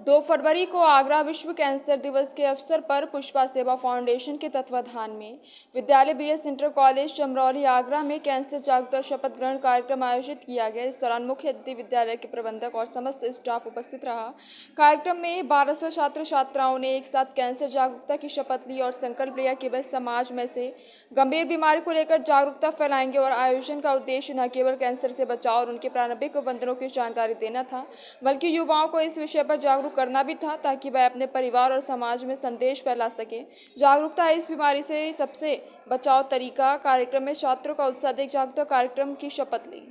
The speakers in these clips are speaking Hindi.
2 फरवरी को आगरा विश्व कैंसर दिवस के अवसर पर पुष्पा सेवा फाउंडेशन के तत्वाधान में विद्यालय BS inter college Chamrauli Agra में कैंसर जागरूकता शपथ ग्रहण कार्यक्रम आयोजित किया गया। इस दौरान मुख्य अतिथि विद्यालय के प्रबंधक और समस्त स्टाफ उपस्थित रहा। कार्यक्रम में 1200 छात्र छात्राओं ने एक साथ कैंसर जागरूकता की शपथ ली और संकल्प लिया कि वह समाज में से गंभीर बीमारी को लेकर जागरूकता फैलाएंगे। और आयोजन का उद्देश्य न केवल कैंसर से बचाव और उनके प्रारंभिक वंदनों की जानकारी देना था, बल्कि युवाओं को इस विषय पर जागरूक करना भी था, ताकि वह अपने परिवार और समाज में संदेश फैला सके। जागरूकता इस बीमारी से सबसे बचाव तरीका। कार्यक्रम में छात्रों का उत्साह देख जागरूकता कार्यक्रम की शपथ ली।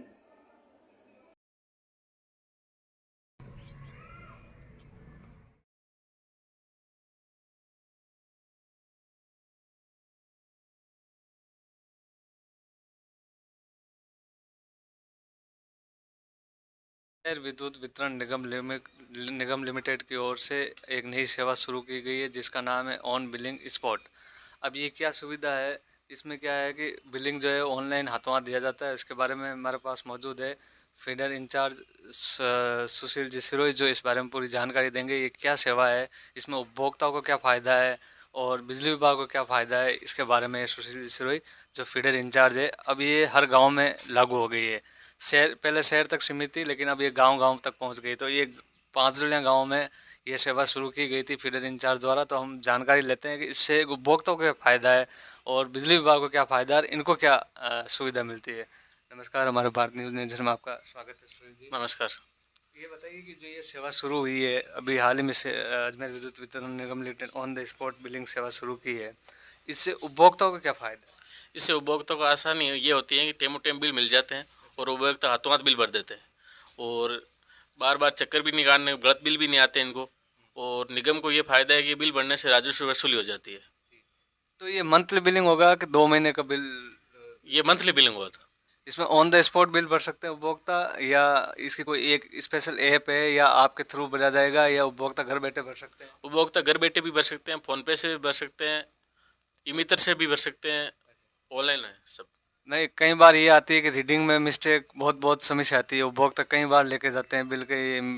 शहर विद्युत वितरण निगम लिमिटेड की ओर से एक नई सेवा शुरू की गई है जिसका नाम है ऑन बिलिंग स्पॉट। अब ये क्या सुविधा है, इसमें क्या है कि बिलिंग जो है ऑनलाइन हाथों हाथ दिया जाता है। इसके बारे में हमारे पास मौजूद है फीडर इंचार्ज सुशील जी सिरोही, जो इस बारे में पूरी जानकारी देंगे। ये क्या सेवा है, इसमें उपभोक्ताओं को क्या फ़ायदा है और बिजली विभाग को क्या फ़ायदा है, इसके बारे में सुशील जी सिरोही जो फीडर इंचार्ज है। अब ये हर गाँव में लागू हो गई है। शहर पहले शहर तक सीमित थी, लेकिन अब ये गांव-गांव तक पहुंच गई। तो ये 5 जिले गाँव में ये सेवा शुरू की गई थी फीडर इंचार्ज द्वारा। तो हम जानकारी लेते हैं कि इससे उपभोक्ताओं को क्या फ़ायदा है और बिजली विभाग को क्या फ़ायदा है और इनको क्या सुविधा मिलती है। नमस्कार, हमारे भारत न्यूज़ नेचर में आपका स्वागत है सुनील जी। नमस्कार। ये बताइए कि जो ये सेवा शुरू हुई है अभी हाल ही में से Ajmer Vidyut Vitaran Nigam limited on the spot billing सेवा शुरू की है, इससे उपभोक्ताओं को क्या फ़ायदा है? इससे उपभोक्ता को आसानी ये होती है कि टेमो टेम बिल मिल जाते हैं और उपभोक्ता हाथों हाथ बिल भर देते हैं और बार बार चक्कर भी नहीं काटने, गलत बिल भी नहीं आते इनको। और निगम को ये फ़ायदा है कि बिल भरने से राजस्व वसूली हो जाती है। तो ये मंथली बिलिंग होगा कि 2 महीने का बिल? ये मंथली बिलिंग हुआ था। इसमें ऑन द स्पॉट बिल भर सकते हैं उपभोक्ता, या इसकी कोई एक स्पेशल ऐप है या आपके थ्रू भरा जाएगा, या उपभोक्ता घर बैठे भर सकते हैं? उपभोक्ता घर बैठे भी भर सकते हैं, फ़ोनपे से भी भर सकते हैं, ई मित्र से भी भर सकते हैं, ऑनलाइन है सब। नहीं, कई बार ये आती है कि रीडिंग में मिस्टेक बहुत बहुत समस्या आती है। उपभोक्ता कई बार लेके जाते हैं बिल के,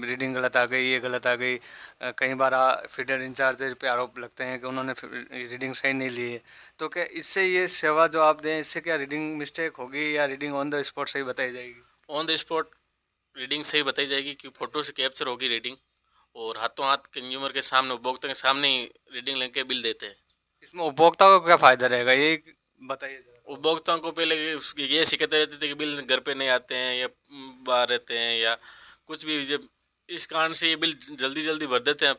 रीडिंग गलत आ गई, ये गलत आ गई। कई बार फीडर इंचार्ज पे आरोप लगते हैं कि उन्होंने रीडिंग सही नहीं ली है। तो क्या इससे ये सेवा जो आप दें, इससे क्या रीडिंग मिस्टेक होगी या रीडिंग ऑन द स्पॉट सही बताई जाएगी? ऑन द स्पॉट रीडिंग सही बताई जाएगी कि फ़ोटो से कैप्चर होगी रीडिंग और हाथों हाथ कंज्यूमर के सामने, उपभोक्ता के सामने ही रीडिंग लेके बिल देते हैं। इसमें उपभोक्ता को क्या फ़ायदा रहेगा, ये बताइए जरा। उपभोक्ताओं को पहले ये शिकायतें रहती थी कि बिल घर पे नहीं आते हैं या बाहर रहते हैं या कुछ भी, जब इस कारण से ये बिल जल्दी जल्दी भर देते हैं।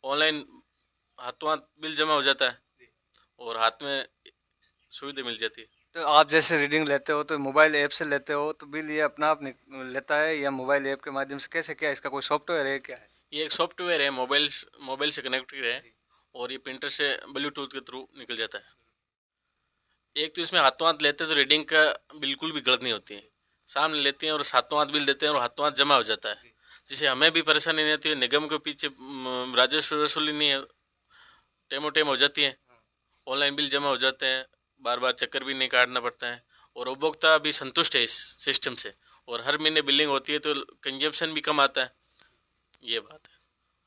ऑनलाइन हाथों हाथ बिल जमा हो जाता है और हाथ में सुविधा मिल जाती है। तो आप जैसे रीडिंग लेते हो तो मोबाइल ऐप से लेते हो, तो बिल ये अपना आप लेता है या मोबाइल ऐप के माध्यम से, कैसे, क्या इसका कोई सॉफ्टवेयर है, क्या है? ये एक सॉफ्टवेयर है, मोबाइल से कनेक्टेड है और ये प्रिंटर से ब्लूटूथ के थ्रू निकल जाता है। एक तो इसमें हाथों हाथ लेते हैं तो रीडिंग का बिल्कुल भी गलत नहीं होती है, सामने लेते हैं और हाथों हाथ बिल देते हैं और हाथों हाथ जमा हो जाता है, जिससे हमें भी परेशानी नहीं होती है। निगम के पीछे राजस्व वसूली नहीं है, टेमो टेम हो जाती है, ऑनलाइन बिल जमा हो जाते हैं, बार बार चक्कर भी नहीं काटना पड़ता है और उपभोक्ता भी संतुष्ट है इस सिस्टम से। और हर महीने बिलिंग होती है तो कंजम्पशन भी कम आता है, ये बात है।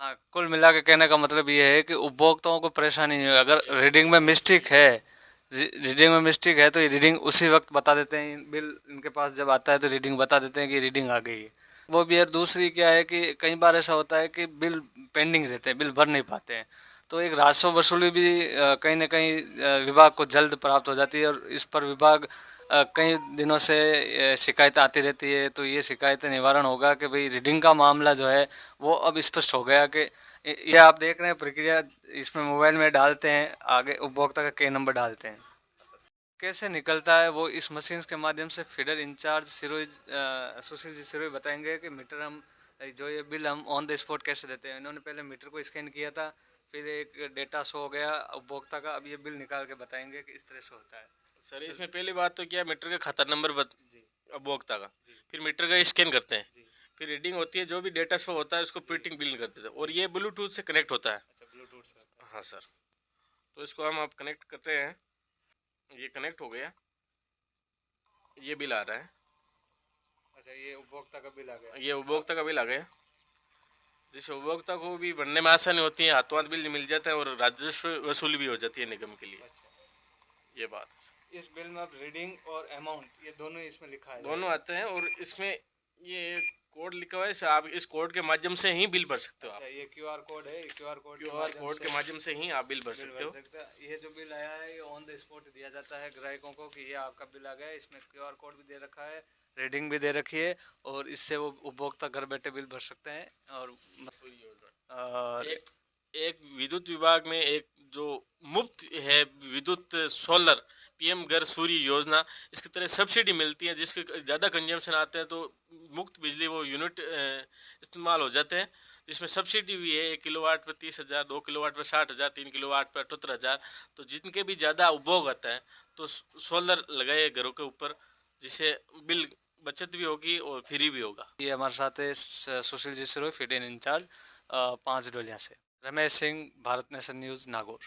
हाँ, कुल मिला के कहने का मतलब ये है कि उपभोक्ताओं को परेशानी नहीं है। अगर रीडिंग में मिस्टेक है, रीडिंग में मिस्टेक है तो ये रीडिंग उसी वक्त बता देते हैं। बिल इनके पास जब आता है तो रीडिंग बता देते हैं कि रीडिंग आ गई है। वो भी है। दूसरी क्या है कि कई बार ऐसा होता है कि बिल पेंडिंग रहते हैं, बिल भर नहीं पाते हैं। तो एक राजस्व वसूली भी कहीं ना कहीं विभाग को जल्द प्राप्त हो जाती है और इस पर विभाग कई दिनों से शिकायत आती रहती है। तो ये शिकायतें निवारण होगा कि भाई रीडिंग का मामला जो है वो अब स्पष्ट हो गया कि ये आप देख रहे हैं प्रक्रिया, इसमें मोबाइल में डालते हैं, आगे उपभोक्ता का कई नंबर डालते हैं, कैसे निकलता है वो इस मशीन के माध्यम से फीडर इंचार्ज सिरोही सुशील जी सिरोही बताएंगे कि मीटर हम जो ये बिल हम ऑन द स्पॉट कैसे देते हैं। इन्होंने पहले मीटर को स्कैन किया था, फिर एक डेटा शो हो गया उपभोक्ता का। अब ये बिल निकाल के बताएंगे कि इस तरह से होता है। सर इसमें पहली बात तो क्या, मीटर का खाता नंबर उपभोक्ता का, फिर मीटर का स्कैन करते हैं, फिर रीडिंग होती है, जो भी डेटा शो होता है उसको प्रिंटिंग बिल कर देते हैं और ये ब्लूटूथ से कनेक्ट होता है। अच्छा, ब्लूटूथ से होता है। हाँ सर, तो इसको हम आप कनेक्ट करते हैं, ये कनेक्ट हो गया, ये बिल आ रहा है। अच्छा, ये उपभोक्ता का बिल आ गया। ये उपभोक्ता का बिल आ गया, जिससे उपभोक्ता को भी भरने में आसानी होती है, हाथों हाथ बिल मिल जाता है और राजस्व वसूली भी हो जाती है निगम के लिए। ये बात है। इस बिल में अब रीडिंग और अमाउंट ये दोनों इसमें लिखा है। दोनों आते हैं और इसमें ये कोड लिखा हुआ है, इससे आप इस कोड के माध्यम से ही बिल भर सकते हो। आप अच्छा, ये क्यूआर कोड है, क्यूआर कोड के माध्यम से ही आप बिल भर सकते हो। ये जो बिल आया है ये ऑन द स्पॉट दिया जाता है ग्राहकों को कि ये आपका बिल आ गया है। इसमें क्यूआर कोड भी दे रखा है, रीडिंग भी दे रखी है और इससे वो उपभोक्ता घर बैठे बिल भर सकते हैं। और एक विद्युत विभाग में एक जो मुफ्त है विद्युत सोलर पीएम घर सूर्य योजना, इसकी तरह सब्सिडी मिलती है, जिसके ज़्यादा कंजम्पशन आते हैं तो मुफ्त बिजली वो यूनिट इस्तेमाल हो जाते हैं, जिसमें सब्सिडी भी है। 1 किलोवाट पर 30,000, 2 किलोवाट पर 60,000, 3 किलोवाट पर 78,000। तो जिनके भी ज़्यादा उपभोग आता है तो सोलर लगाए घरों के ऊपर, जिससे बिल बचत भी होगी और फ्री भी होगा। ये हमारे साथ है Sushil ji Sirohi, feed in in charge 5 डोलिया से। Ramesh Singh, Bharat nation news, Nagaur.